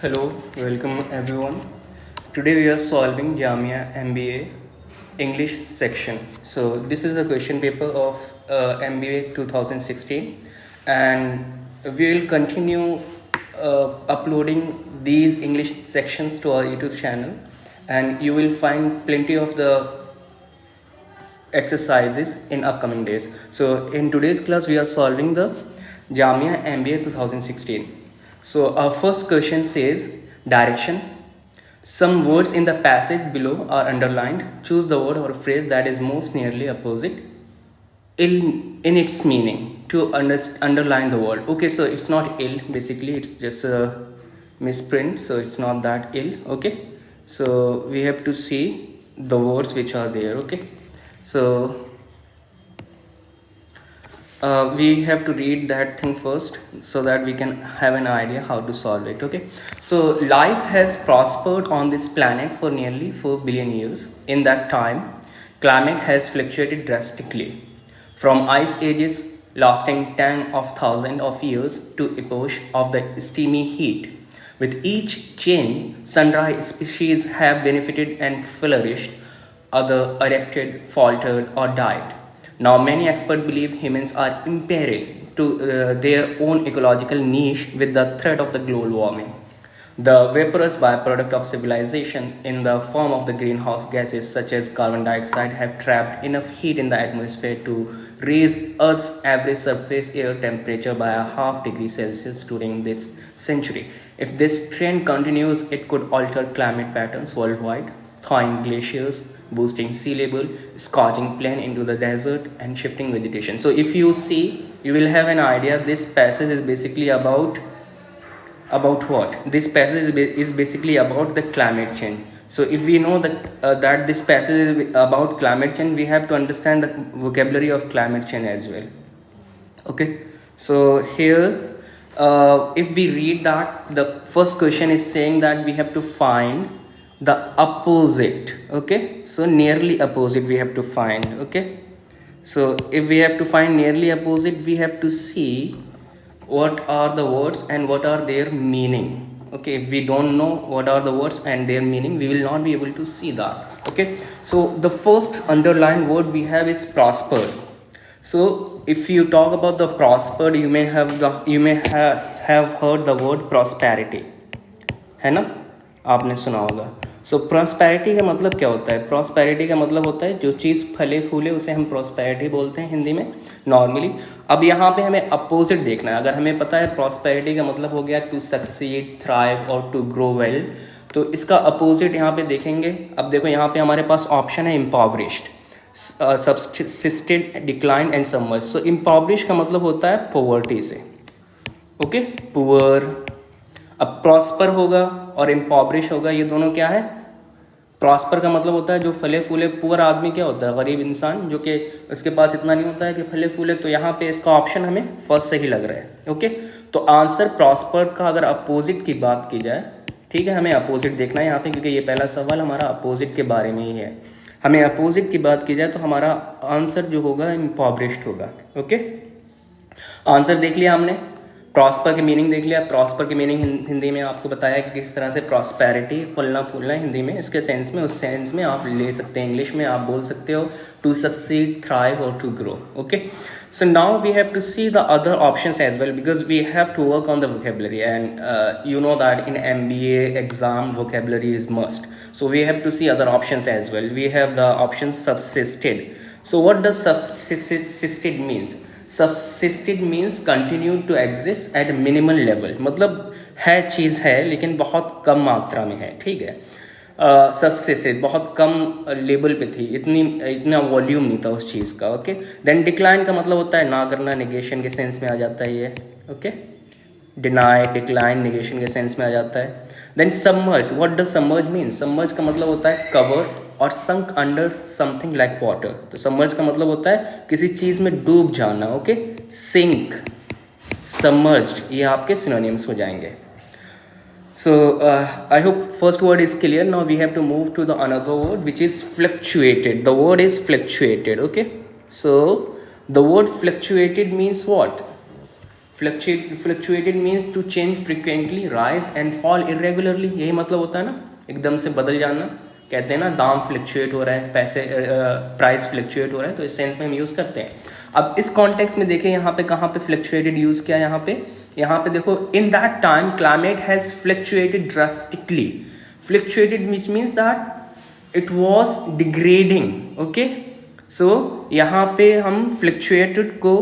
Hello, welcome everyone. Today we are solving Jamia MBA English section. So this is a question paper of MBA 2016, and we will continue uploading these English sections to our YouTube channel, and you will find plenty of the exercises in upcoming days. So in today's class we are solving the Jamia MBA 2016. So our first question says direction. Some words in the passage below are underlined. Choose the word or phrase that is most nearly opposite in its meaning to underline the word. Okay, so it's not ill, basically it's just a misprint, so it's not that ill. Okay, so we have to see the words which are there. Okay, so we have to read that thing first so that we can have an idea how to solve it. Okay, so life has prospered on this planet for nearly 4 billion years. In that time, climate has fluctuated drastically from ice ages lasting 10 of thousands of years to epochs of the steamy heat. With each change, sundry species have benefited and flourished, other erected, faltered, or died. Now, many experts believe humans are impaired to their own ecological niche with the threat of the global warming. The vaporous byproduct of civilization in the form of the greenhouse gases such as carbon dioxide have trapped enough heat in the atmosphere to raise Earth's average surface air temperature by a half degree Celsius during this century. If this trend continues, it could alter climate patterns worldwide, thawing glaciers, boosting sea level, scorching plain into the desert, and shifting vegetation. So if you see, you will have an idea. This passage is basically about what? This passage is basically about the climate change. So if we know that this passage is about climate change, we have to understand the vocabulary of climate change as well. Okay, so here if we read that, the first question is saying that we have to find the opposite. Okay, so nearly opposite we have to find. Okay, so if we have to find nearly opposite, we have to see what are the words and what are their meaning. Okay, if we don't know what are the words and their meaning, we will not be able to see that. Okay, so the first underlined word we have is prosper. So if you talk about the prospered, you may have heard the word prosperity, है ना, आपने सुना होगा. सो prosperity का मतलब क्या होता है? प्रॉस्पेरिटी का मतलब होता है जो चीज़ फले फूले उसे हम प्रॉस्पेरिटी बोलते हैं हिंदी में नॉर्मली. अब यहाँ पे हमें अपोजिट देखना है. अगर हमें पता है प्रॉस्पेरिटी का मतलब हो गया टू सक्सीड, थ्राइव और टू ग्रो वेल, तो इसका अपोजिट यहाँ पे देखेंगे. अब देखो यहाँ पे हमारे पास ऑप्शन है इम्पॉवरिश्ड, सबसिस्टेंट, डिक्लाइन एंड सबमर्ज. सो इम्पॉवरिश का मतलब होता है पॉवर्टी से. Okay, poor. अब प्रॉस्पर होगा और इम्पॉवरिश होगा, ये दोनों क्या है? प्रॉस्पर का मतलब होता है जो फले फूले. पुअर आदमी क्या होता है? गरीब इंसान, जो कि उसके पास इतना नहीं होता है कि फले फूले. तो यहाँ पे इसका ऑप्शन हमें फर्स्ट सही लग रहा है. ओके, तो आंसर प्रॉस्पर का अगर अपोजिट की बात की जाए, ठीक है, हमें अपोजिट देखना है यहाँ पे क्योंकि ये पहला सवाल हमारा अपोजिट के बारे में ही है. हमें अपोजिट की बात की जाए तो हमारा आंसर जो होगा इम्पॉवरिश्ड होगा. ओके, आंसर देख लिया हमने. प्रॉस्पर की मीनिंग देख लिया. प्रॉस्पर की मीनिंग हिंदी में आपको बताया कि किस तरह से प्रॉस्पेरिटी, फलना फूलना हिंदी में, इसके सेंस में, उस सेंस में आप ले सकते हैं. इंग्लिश में आप बोल सकते हो टू सक्सीड, थ्राइव और to grow. Okay, so now we have to see the other options as well because we have to work on the vocabulary, and you know that in MBA exam vocabulary is must. So we have to see other options as well. We have the option subsisted. So what does subsisted means? Subsisted means continue to exist at minimal level. मतलब है, चीज़ है लेकिन बहुत कम मात्रा में है. ठीक है, सबसिस्टेड बहुत कम लेवल पे थी, इतना वॉल्यूम नहीं था उस चीज़ का. ओके, देन डिक्लाइन का मतलब होता है ना करना, नेगेशन के सेंस में आ जाता है ये. ओके, डिनाई, डिक्लाइन, नेगेशन के सेंस में आ जाता है. Then submerge. What does submerge mean? Submerge का मतलब होता है कवर और sunk under something like water. तो सबमर्ज का मतलब होता है किसी चीज़ में डूब जाना. ओके, सिंक, सबमर्ज्ड, ये आपके सिनोनिम्स हो जाएंगे. So I hope first word is clear. Now we have to move to the another word which is fluctuated. The word is fluctuated. Okay, so the word fluctuated means what? Fluctuated means to change frequently, rise and fall irregularly, यही मतलब होता है ना, एकदम से बदल जाना। कहते हैं ना दाम फ्लक्चुएट हो रहा है, पैसे प्राइस फ्लक्चुएट हो रहा है, तो इस सेंस में हम यूज करते हैं। अब इस कॉन्टेक्स्ट में देखें यहाँ पे कहाँ पे फ्लक्चुएटेड यूज किया, यहाँ पे देखो, in that time climate has fluctuated drastically. Fluctuated which means that it was degrading. Okay, so यहाँ पे हम फ्लक्चुएटेड को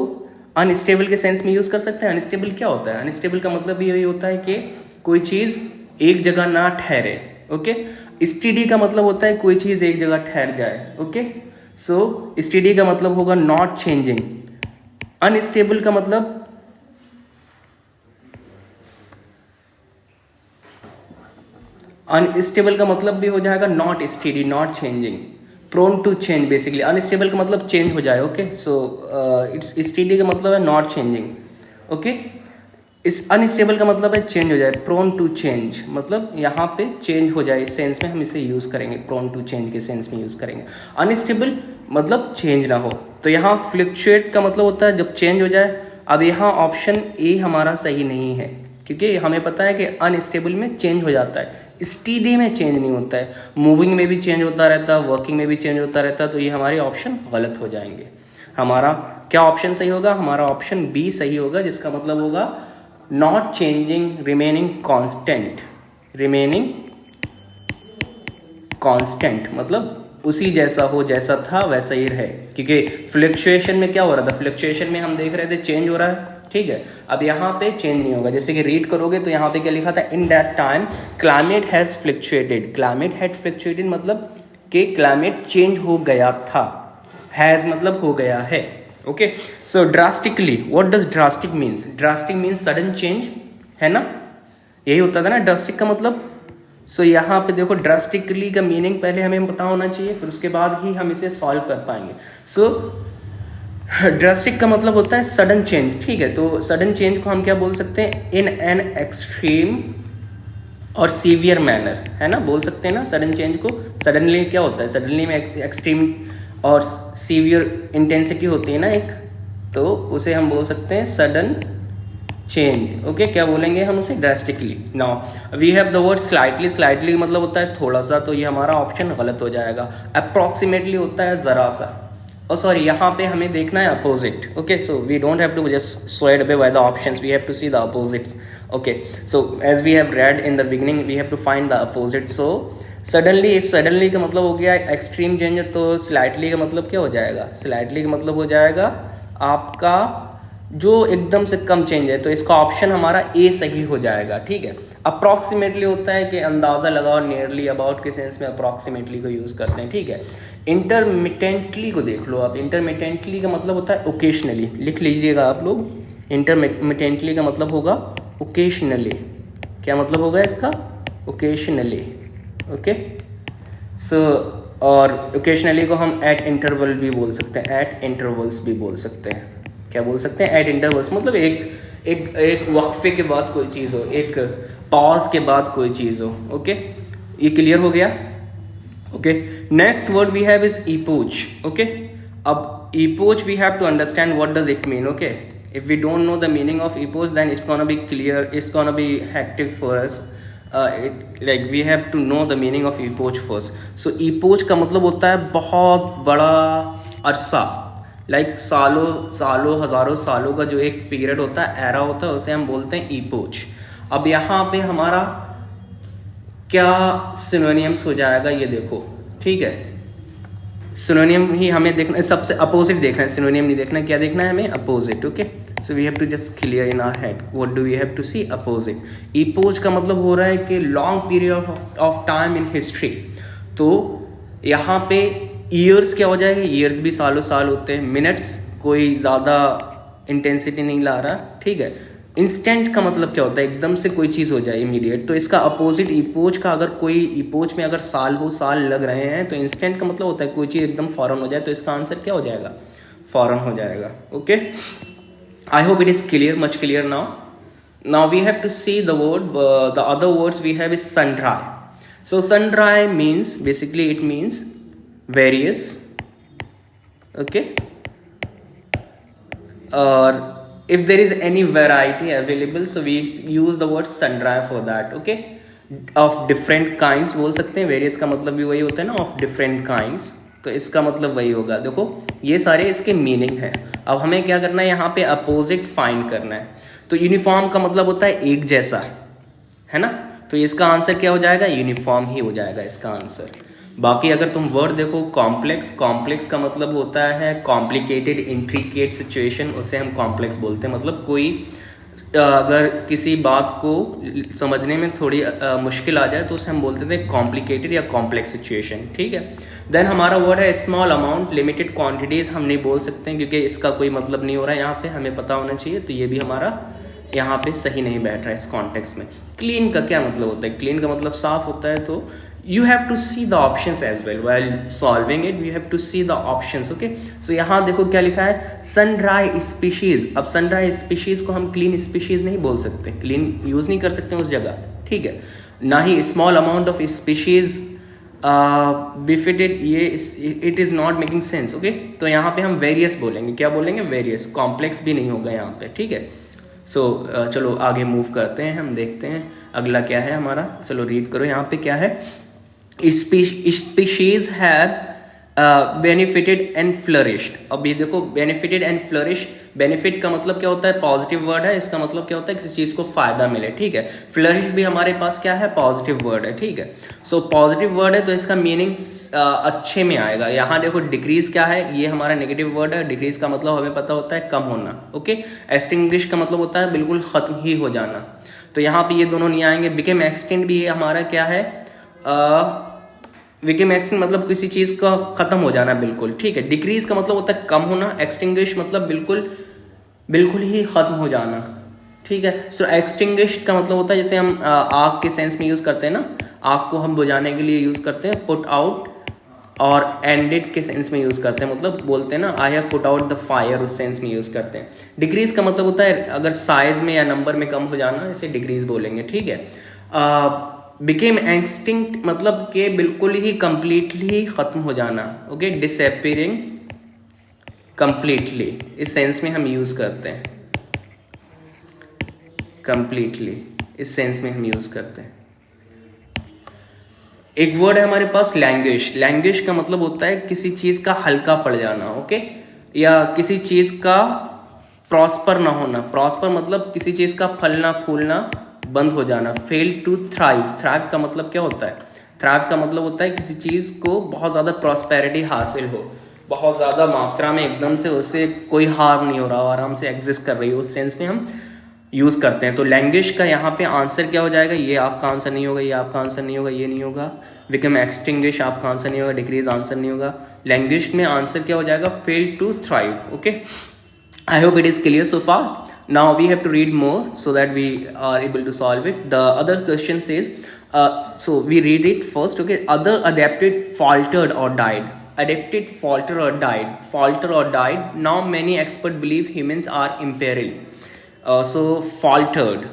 अनस्टेबल के सेंस में यूज कर सकते हैं। अनस्टेबल क्या होता है? अनस्टेबल का मतलब यही होता है कि कोई चीज एक जगह ना ठहरे। ओके, स्टेडी का मतलब होता है कोई चीज एक जगह ठहर जाए। ओके, सो स्टेडी का मतलब होगा नॉट चेंजिंग। अनस्टेबल का मतलब अनस्टेबल का मतलब भी हो जाएगा not steady, not changing, prone to change. Basically unstable का मतलब चेंज हो जाए। ओके, सो इट्स स्टेडी का मतलब है नॉट चेंजिंग। ओके, इस अनस्टेबल का मतलब है चेंज हो जाए, प्रोन टू चेंज, मतलब यहाँ पे चेंज हो जाए, इस सेंस में हम इसे यूज करेंगे, प्रोन टू चेंज के सेंस में यूज करेंगे। अनस्टेबल मतलब चेंज ना हो, तो यहाँ फ्लक्चुएट का मतलब होता है जब चेंज हो जाए। अब यहाँ ऑप्शन ए हमारा सही नहीं है, क्योंकि हमें पता है कि अनस्टेबल में चेंज हो जाता है, स्टेडी में चेंज नहीं होता है। मूविंग में भी चेंज होता रहता है, वर्किंग में भी चेंज होता रहता है, तो ये हमारे ऑप्शन गलत हो जाएंगे। हमारा क्या ऑप्शन सही होगा? हमारा ऑप्शन बी सही होगा, जिसका मतलब होगा not changing, remaining constant. Remaining constant मतलब उसी जैसा हो, जैसा था वैसा ही रहे, क्योंकि फ्लक्चुएशन में क्या हो रहा था? फ्लक्चुएशन में हम देख रहे थे चेंज हो रहा है, ठीक है। अब यहाँ पे चेंज नहीं होगा। जैसे कि रीड करोगे तो यहाँ पे क्या लिखा था? इन that time climate has fluctuated. Climate had fluctuated मतलब कि क्लाइमेट चेंज हो गया था। हैज मतलब हो गया है। Okay, so drastically, what does drastic means? Drastic means sudden change, है ना, यही होता था ना ड्रास्टिक का मतलब। सो यहाँ पे देखो ड्रास्टिकली का मीनिंग पहले हमें पता होना चाहिए, फिर उसके बाद ही हम इसे सॉल्व कर पाएंगे। सो ड्रास्टिक का मतलब होता है सडन चेंज, ठीक है। तो सडन चेंज को हम क्या बोल सकते हैं? इन एन एक्सट्रीम और सीवियर मैनर, है ना, बोल सकते हैं ना सडन चेंज को। सडनली क्या होता है? सडनली में एक्सट्रीम और सीवियर इंटेंसिटी होती है ना एक, तो उसे हम बोल सकते हैं सडन चेंज। ओके, क्या बोलेंगे हम उसे? Drastically. Now we have the word slightly. Slightly मतलब होता है थोड़ा सा, तो ये हमारा ऑप्शन गलत हो जाएगा। अप्रॉक्सीमेटली होता है जरा सा। और सॉरी, यहाँ पे हमें देखना है opposite. Okay, so we don't have to just swayed away by the options, we have to see the opposites. Okay, so as we have read in the beginning, we have to find the opposite. So suddenly, if suddenly का मतलब हो गया extreme change, तो slightly का मतलब क्या हो जाएगा? स्लाइटली का मतलब हो जाएगा आपका जो एकदम से कम चेंज है, तो इसका ऑप्शन हमारा ए सही हो जाएगा, ठीक है। अप्रॉक्सीमेटली होता है कि अंदाजा लगाओ, नियरली, अबाउट के सेंस में अप्रॉक्सीमेटली को यूज करते हैं, ठीक है। इंटरमिटेंटली को देख लो आप। इंटरमिटेंटली का मतलब होता है ओकेशनली, लिख लीजिएगा आप लोग। इंटरमिटेंटली का मतलब होगा ओकेशनली। क्या मतलब होगा इसका? ओकेशनली। ओके, सो और ओकेशनली को हम एट इंटरवल भी बोल सकते हैं, एट इंटरवल्स भी बोल सकते हैं। क्या बोल सकते हैं? एट इंटरवल्स मतलब एक वक्फे के बाद कोई चीज़ हो, एक पॉज के बाद कोई चीज़ हो। ओके, ये क्लियर हो गया? Okay, next word we have is epoch. ओके, अब epoch we have to understand what does it mean. Okay, if we don't know the meaning of epoch, then it's gonna be clear, it's gonna be hectic for us. Like we have to know the meaning of epoch first. So epoch का मतलब होता है बहुत बड़ा अरसा, like सालों हजारों सालों का जो एक पीरियड होता है, एरा होता है, उसे हम बोलते हैं epoch. अब यहाँ पे हमारा क्या सिनोनियम्स हो जाएगा ये देखो, ठीक है। सिनोनियम ही हमें देखना है, सबसे अपोजिट देखना है, सिनोनियम नहीं देखना। क्या देखना है हमें? Opposite. Okay, so we have to just clear in our head what do we have to see? Opposite. Epochs का मतलब हो रहा है कि long period of time in history. तो यहाँ पे ईयर्स क्या हो जाएगा? ईयर्स भी सालों साल होते हैं। मिनट्स कोई ज़्यादा इंटेंसिटी नहीं ला रहा, ठीक है। इंस्टेंट का मतलब क्या होता है? एकदम से कोई चीज़ हो जाए, इमीडिएट। तो इसका अपोजिट इपोच का, अगर कोई इपोच में अगर साल लग रहे हैं, तो इंस्टेंट का मतलब होता है कोई चीज़ एकदम फौरन हो जाए। तो इसका आंसर क्या हो जाएगा? फौरन हो जाएगा। Okay, I hope it is clear, much clear now. Now we have to see the word, the other words we have is sun dry. So sun dry means, basically it means various, okay, or if there is any variety available, so we use the word sundry for that. Okay, of different kinds बोल सकते हैं, various का मतलब भी वही होता है ना, of different kinds, तो इसका मतलब वही होगा। देखो ये सारे इसके मीनिंग है। अब हमें क्या करना है, यहाँ पे अपोजिट फाइंड करना है। तो यूनिफॉर्म का मतलब होता है एक जैसा, है ना, तो इसका आंसर क्या हो जाएगा, यूनिफॉर्म ही हो जाएगा इसका आंसर। बाकी अगर तुम वर्ड देखो, कॉम्प्लेक्स, कॉम्प्लेक्स का मतलब होता है कॉम्प्लिकेटेड, इंट्रिकेट सिचुएशन, उसे हम कॉम्प्लेक्स बोलते हैं। मतलब कोई अगर किसी बात को समझने में थोड़ी मुश्किल आ जाए तो उसे हम बोलते थे कॉम्प्लिकेटेड या कॉम्प्लेक्स सिचुएशन, ठीक है। देन हमारा वर्ड है स्मॉल अमाउंट, लिमिटेड क्वांटिटीज हम नहीं बोल सकते हैं क्योंकि इसका कोई मतलब नहीं हो रहा है यहाँ पे, हमें पता होना चाहिए, तो ये भी हमारा यहाँ पे सही नहीं बैठ रहा है इस कॉन्टेक्स्ट में। क्लीन का क्या मतलब होता है, क्लीन का मतलब साफ होता है, तो you have to see the options as well while solving it, you have to see the options, okay। so यहाँ देखो क्या लिखा है, sundry species। अब sundry species को हम clean species नहीं बोल सकते, clean यूज नहीं कर सकते उस जगह, ठीक है, ना ही small amount of species befitted, ये it is not making sense, okay। तो यहाँ पे हम various बोलेंगे, क्या बोलेंगे, various, complex भी नहीं होगा यहाँ पे, ठीक है। सो चलो आगे मूव करते हैं, हम देखते हैं अगला क्या है हमारा। चलो रीड करो, यहाँ पे क्या है, species had benefited and flourished। अब ये देखो benefited and flourished, बेनिफिट का मतलब क्या होता है, पॉजिटिव वर्ड है, इसका मतलब क्या होता है, किसी चीज को फायदा मिले, ठीक है। फ्लरिश भी हमारे पास क्या है, पॉजिटिव वर्ड है, ठीक है। सो पॉजिटिव वर्ड है तो इसका मीनिंग अच्छे में आएगा। यहाँ देखो डिक्रीज क्या है, ये हमारा नेगेटिव वर्ड है, डिक्रीज का मतलब हमें पता होता है कम होना, ओके। एक्सटिंग्विश का मतलब होता है बिल्कुल खत्म ही हो जाना, तो यहाँ पे ये दोनों नहीं आएंगे। बिकेम एक्सटेंट भी ये हमारा क्या है, बिकेम एक्सटिंक्ट मतलब किसी चीज का खत्म हो जाना बिल्कुल, ठीक है। डिक्रीज का मतलब होता है कम होना, एक्सटिंग्विश मतलब बिल्कुल ही खत्म हो जाना, ठीक है। सो एक्सटिंग्विश का मतलब होता है जैसे हम आग के सेंस में यूज करते हैं ना, आग को हम बुझाने के लिए यूज करते हैं पुट आउट, और एंडेड के सेंस में यूज करते हैं, मतलब बोलते हैं ना I have put out the fire, उस सेंस में यूज करते हैं। डिक्रीज का मतलब होता है अगर साइज में या नंबर में कम हो जाना, इसे डिक्रीज बोलेंगे, ठीक है। बिकेम एक्सटिंक्ट मतलब के बिल्कुल ही कंप्लीटली खत्म हो जाना, ओके। डिसअपीयरिंग कंप्लीटली, इस सेंस में हम यूज करते हैं, कंप्लीटली इस सेंस में हम यूज करते हैं। एक वर्ड है हमारे पास लैंग्वेज। लैंग्वेज का मतलब होता है किसी चीज का हल्का पड़ जाना, ओके, या किसी चीज का प्रॉस्पर ना होना। प्रॉस्पर मतलब किसी चीज का फलना फूलना बंद हो जाना। फेल टू थ्राइव, थ्राइव का मतलब क्या होता है, थ्राइव का मतलब होता है किसी चीज को बहुत ज्यादा प्रॉस्पेरिटी हासिल हो, बहुत ज्यादा मात्रा में एकदम से उससे कोई हार्म नहीं हो रहा, आराम से एग्जिस्ट कर रही है, उस सेंस में हम यूज करते हैं। तो लैंग्वेज का यहाँ पे आंसर क्या हो जाएगा, ये आपका आंसर नहीं होगा, ये आपका आंसर नहीं होगा, ये नहीं होगा। बिकम एक्सटिंग्विश आपका आंसर नहीं होगा, डिक्रीज आंसर नहीं होगा। लैंग्वेज में आंसर क्या हो जाएगा, fail to thrive, okay. I hope it is clear so far. Now we have to read more so that we are able to solve it. The other question says, so we read it first, okay. Other adapted, faltered or died. Adapted, falter or died. Falter or died. Now many experts believe humans are imperiled. So faltered.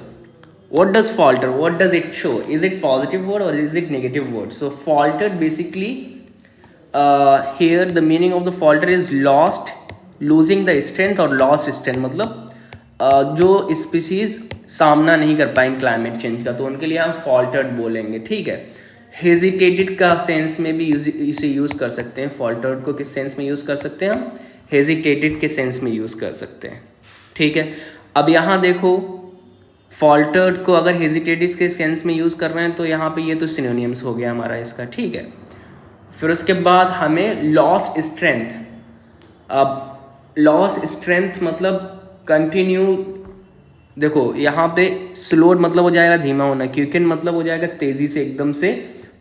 What does falter? What does it show? Is it positive word or is it negative word? So faltered basically, here the meaning of the falter is lost, losing the strength or lost strength. मतलब जो species सामना नहीं कर पाएंगे climate change का, तो उनके लिए हम फॉल्टर्ड बोलेंगे, ठीक है। हेजिटेटेड का सेंस में भी इसे यूज कर सकते हैं। फॉल्टर्ड को किस सेंस में यूज कर सकते हैं हम, हेजिटेटेड के सेंस में यूज कर सकते हैं, ठीक है। अब यहाँ देखो फॉल्टर्ड को अगर हेजिटेटेड के सेंस में यूज कर रहे हैं तो यहाँ पे ये तो सिनोनिम्स हो गया हमारा इसका, ठीक है। फिर उसके बाद हमें लॉस स्ट्रेंथ। अब लॉस स्ट्रेंथ मतलब कंटिन्यू, देखो यहाँ पे स्लोड मतलब हो जाएगा धीमा होना, क्विकन मतलब हो जाएगा तेजी से, एकदम से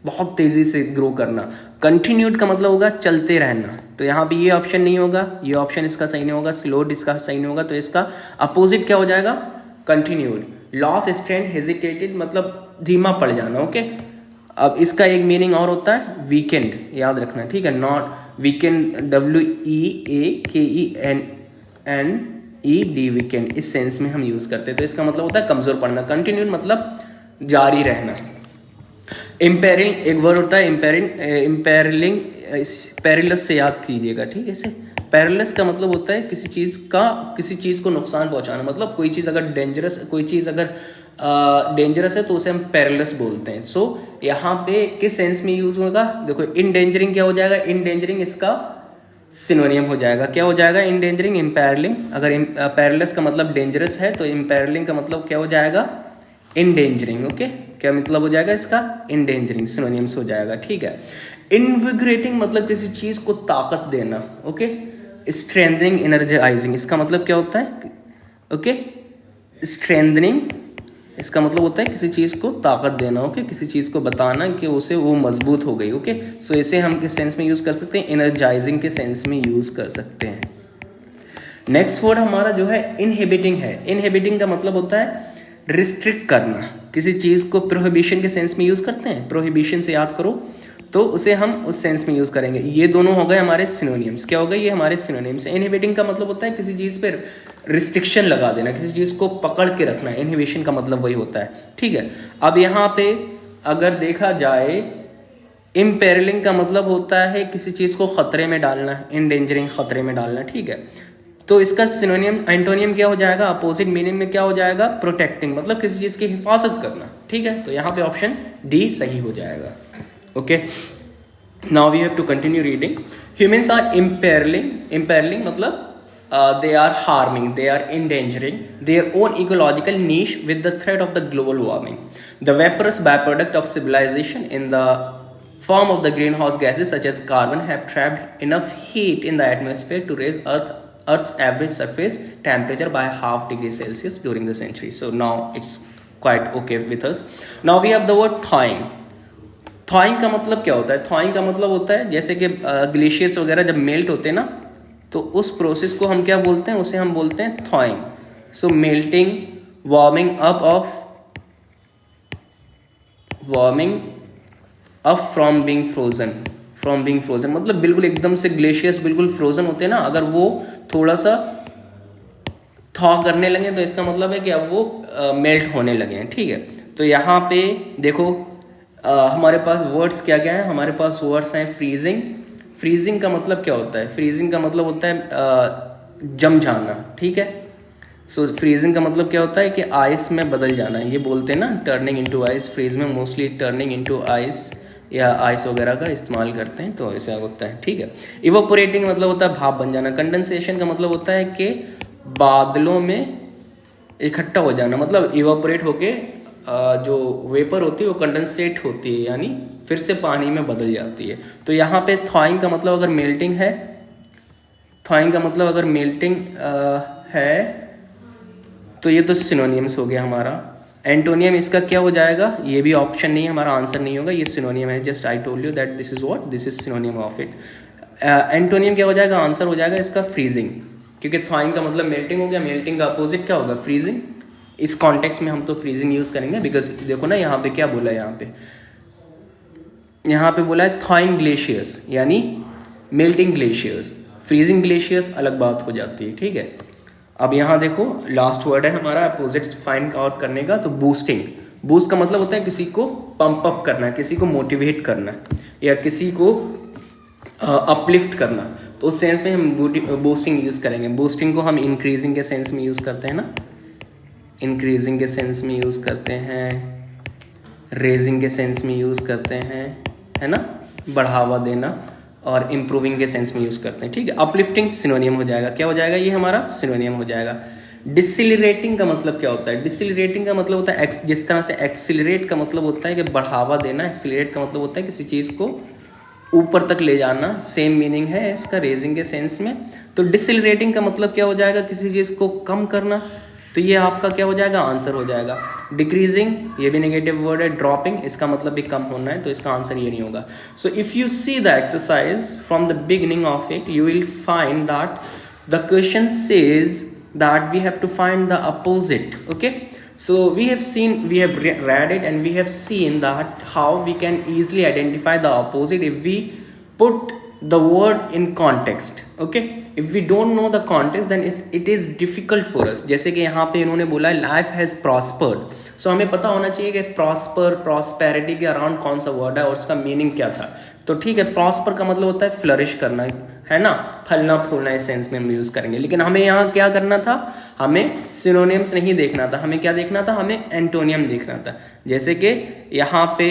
बहुत तेजी से ग्रो करना। कंटिन्यूड का मतलब होगा चलते रहना, तो यहाँ पे ये ऑप्शन नहीं होगा, ये ऑप्शन इसका सही नहीं होगा, स्लोड इसका सही नहीं होगा, तो इसका अपोजिट क्या हो जाएगा, कंटिन्यूड। लॉस स्ट्रेंथ हेजिटेटेड मतलब धीमा पड़ जाना, ओके। अब इसका एक मीनिंग और होता है वीकेंड, याद रखना, ठीक है। नॉट वीकेंड, WEAKEND, वीकेंड, इस सेंस में हम यूज करते हैं, तो इसका मतलब होता है कमजोर पड़ना। कंटिन्यूड मतलब जारी रहना। इम्पेरिंग एक वर्ड होता है, इम्पेरिलिंग, पेरिलस से याद कीजिएगा, ठीक है। इसे पेरिलस का मतलब होता है किसी चीज को नुकसान पहुंचाना, मतलब कोई चीज अगर डेंजरस है तो उसे हम पेरिलस बोलते हैं। सो यहाँ पे किस सेंस में यूज होगा, देखो इंडेंजरिंग क्या हो जाएगा, इंडेंजरिंग इसका सिनोनियम हो जाएगा, क्या हो जाएगा, इंडेंजरिंग, इम्पेरलिंग। अगर पेरिलस का मतलब डेंजरस है तो इम्पेरलिंग का मतलब क्या हो जाएगा, इंडेंजरिंग। ओके, क्या मतलब हो जाएगा इसका, इंडेंजरिंग, सिनोनिम्स हो जाएगा। ठीक है। इनविगरेटिंग मतलब किसी चीज को ताकत देना। ओके, स्ट्रेंथनिंग, एनर्जाइजिंग, इसका मतलब क्या होता है, ओके, स्ट्रेंथनिंग इसका मतलब होता है किसी चीज को ताकत देना। ओके, किसी चीज को बताना कि उसे वो मजबूत हो गई। ओके, सो इसे हम किस सेंस में यूज कर सकते हैं, एनर्जाइजिंग के सेंस में यूज कर सकते हैं। नेक्स्ट वर्ड हमारा जो है इनहिबिटिंग है। इनहिबिटिंग का मतलब होता है रिस्ट्रिक्ट करना, किसी चीज को प्रोहिबिशन के सेंस में यूज करते हैं, प्रोहिबिशन से याद करो तो उसे हम उस सेंस में यूज करेंगे। ये दोनों हो गए हमारे सिनोनिम्स। क्या हो गए, ये हमारे सिनोनिम्स। इनहिबिटिंग का मतलब होता है किसी चीज पे रिस्ट्रिक्शन लगा देना, किसी चीज को पकड़ के रखना, इनहिबिशन का मतलब वही होता है। ठीक है। अब यहाँ पे अगर देखा जाए, इम्पेरिलिंग का मतलब होता है किसी चीज को खतरे में डालना, इंडेंजरिंग, खतरे में डालना। ठीक है, तो इसका सिनोनियम, एंटोनियम क्या हो जाएगा, अपोजिट मीनिंग में क्या हो जाएगा, प्रोटेक्टिंग, मतलब किसी चीज की हिफाजत करना। ठीक है, तो यहाँ पे ऑप्शन डी सही हो जाएगा। Okay, now we have to continue reading. Humans are imperilling मतलब they are harming, they are endangering their own ecological niche with the threat of the global warming. The vaporous byproduct of civilization in the form of the greenhouse gases such as carbon have trapped enough heat in the atmosphere to raise Earth's average surface temperature by ½ degree Celsius during the century. So now it's quite okay with us. Now we have the word thawing. थॉइंग का मतलब क्या होता है, थॉइंग का मतलब होता है जैसे कि ग्लेशियर्स वगैरह जब मेल्ट होते हैं ना, तो उस प्रोसेस को हम क्या बोलते हैं, उसे हम बोलते हैं थॉइंग। सो melting, warming up from being frozen, मतलब बिल्कुल एकदम से ग्लेशियर्स बिल्कुल फ्रोजन होते हैं ना, अगर वो थोड़ा सा थॉ करने लगे तो इसका मतलब है कि अब वो मेल्ट होने लगे हैं। ठीक है, तो यहाँ पे देखो हमारे पास वर्ड्स क्या क्या है, हमारे पास वर्ड्स हैं फ्रीजिंग का मतलब क्या होता है, फ्रीजिंग का मतलब होता है जम जाना। ठीक है, सो फ्रीजिंग का मतलब क्या होता है कि आइस में बदल जाना, ये बोलते हैं ना टर्निंग इनटू आइस, फ्रीज में मोस्टली टर्निंग इनटू आइस या आइस वगैरह का इस्तेमाल करते हैं, तो ऐसा होता है। ठीक है, इवोपोरेटिंग मतलब होता है भाप बन जाना। कंडेंसेशन का मतलब होता है कि बादलों में इकट्ठा हो जाना, मतलब इवोपोरेट होके जो वेपर होती है वो कंडेंसेट होती है, यानी फिर से पानी में बदल जाती है। तो यहाँ पे थॉइंग का मतलब अगर मेल्टिंग है, है तो ये तो सिनोनियम्स हो गया हमारा। एंटोनियम इसका क्या हो जाएगा, ये भी ऑप्शन नहीं है, हमारा आंसर नहीं होगा, ये सिनोनियम है। Just I told you that this is सिनोनियम of it. Antonym क्या हो जाएगा, आंसर हो जाएगा इसका फ्रीजिंग, क्योंकि थॉइंग का मतलब मेल्टिंग हो गया, मेल्टिंग का अपोजिट क्या होगा, फ्रीजिंग। इस कॉन्टेक्स्ट में हम तो फ्रीजिंग यूज करेंगे, बिकॉज देखो ना यहाँ पे क्या बोला है, यहाँ पे बोला है थॉइंग ग्लेशियर्स यानी मेल्टिंग ग्लेशियर्स, फ्रीजिंग ग्लेशियर्स अलग बात हो जाती है। ठीक है, अब यहाँ देखो लास्ट वर्ड है हमारा अपोजिट फाइंड आउट करने का, तो बूस्टिंग। बूस्ट का मतलब होता है किसी को पंप अप करना, किसी को मोटिवेट करना या किसी को अपलिफ्ट करना, तो उस सेंस में हम बूस्टिंग यूज करेंगे। बूस्टिंग को हम इंक्रीजिंग के सेंस में यूज करते हैं ना, इंक्रीजिंग के सेंस में यूज करते हैं, रेजिंग के सेंस में यूज करते हैं, है ना, बढ़ावा देना, और इम्प्रूविंग के सेंस में यूज करते हैं। ठीक है, अपलिफ्टिंग सिनोनियम हो जाएगा, क्या हो जाएगा, ये हमारा सिनोनियम हो जाएगा। डिसिलरेटिंग का मतलब क्या होता है, डिसिलरेटिंग का मतलब होता है जिस तरह से एक्सिलरेट का मतलब होता है कि बढ़ावा देना, एक्सिलरेट का मतलब होता है किसी चीज को ऊपर तक ले जाना, सेम मीनिंग है इसका रेजिंग के सेंस में। तो डिसिलरेटिंग का मतलब क्या हो जाएगा, किसी चीज को कम करना, तो ये आपका क्या हो जाएगा, आंसर हो जाएगा। डिक्रीजिंग, ये भी नेगेटिव वर्ड है। ड्रॉपिंग, इसका मतलब भी कम होना है, तो इसका आंसर ये नहीं होगा। So if you see the exercise from the beginning of it, you will find that the question says that we have to find the opposite. Okay, so we have read it and we have seen that how we can easily identify the opposite if we put the word in context. Okay, if we don't know the context then it is difficult for us. जैसे कि यहाँ पे इन्होंने बोला है life has prospered, so हमें पता होना चाहिए कि prosper, prosperity के अराउंड कौन सा वर्ड है और उसका मीनिंग क्या था। तो ठीक है, prosper का मतलब होता है फ्लरिश करना, है ना, फलना फूलना इस सेंस में हम यूज करेंगे। लेकिन हमें यहाँ क्या करना था, हमें सिनोनिम्स नहीं देखना था, हमें क्या देखना था, हमें एंटोनियम देखना था। जैसे कि यहाँ पे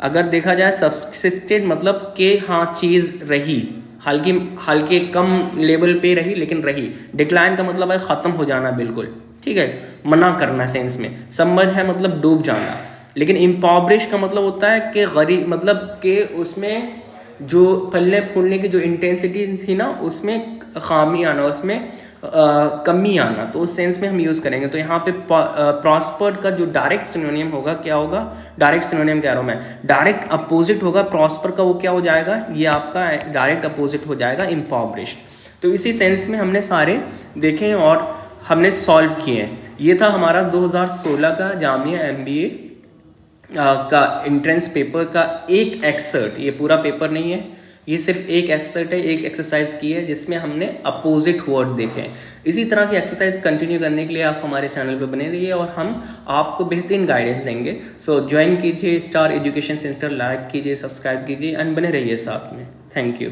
अगर देखा जाए सब्सिस्टेड मतलब कि हाँ चीज रही, हल्के कम लेवल पे रही लेकिन रही। डिक्लाइन का मतलब है खत्म हो जाना बिल्कुल, ठीक है, मना करना सेंस में। सबमर्ज है मतलब डूब जाना। लेकिन इम्पॉवरिश का मतलब होता है कि गरीब, मतलब कि उसमें जो फलने फूलने की जो इंटेंसिटी थी ना उसमें खामी आना, उसमें कमी आना, तो उस सेंस में हम यूज करेंगे। तो यहाँ पे प्रॉस्पर्ड का जो डायरेक्ट सिनोनियम होगा क्या होगा, डायरेक्ट सिनोनियम कह रहा हूं मैं, डायरेक्ट अपोजिट होगा प्रॉस्पर का, वो क्या हो जाएगा, ये आपका डायरेक्ट अपोजिट हो जाएगा इम्पॉवरिश। तो इसी सेंस में हमने सारे देखे और हमने सॉल्व किए हैं। ये था हमारा 2016 का जामिया MBA का एंट्रेंस पेपर का एक एक्सर्ट। ये पूरा पेपर नहीं है, ये सिर्फ एक एक्सर्ट है, एक एक्सरसाइज की है जिसमें हमने अपोजिट वर्ड देखे हैं। इसी तरह की एक्सरसाइज कंटिन्यू करने के लिए आप हमारे चैनल पर बने रहिए और हम आपको बेहतरीन गाइडेंस देंगे। सो ज्वाइन कीजिए स्टार एजुकेशन सेंटर, लाइक कीजिए, सब्सक्राइब कीजिए एंड बने रहिए साथ में। Thank you.